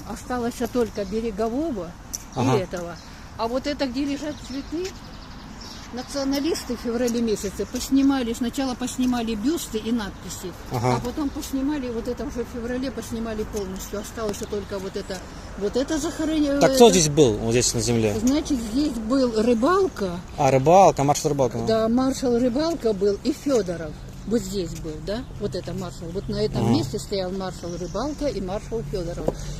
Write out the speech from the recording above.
Осталось только Берегового Ага. и этого. А вот это, где лежат цветы, националисты в феврале месяце поснимали, сначала поснимали бюсты и надписи, Ага. а потом поснимали, вот это уже в феврале поснимали полностью. Осталось только вот это захоронение. Так кто здесь был, вот здесь на земле? Значит, здесь был Рыбалка, А, рыбалка, маршал рыбалка. Ну. да, маршал Рыбалка был и Федоров. Вот здесь был, да, вот это маршал. Вот на этом месте стоял маршал Рыбалка и маршал Федоров.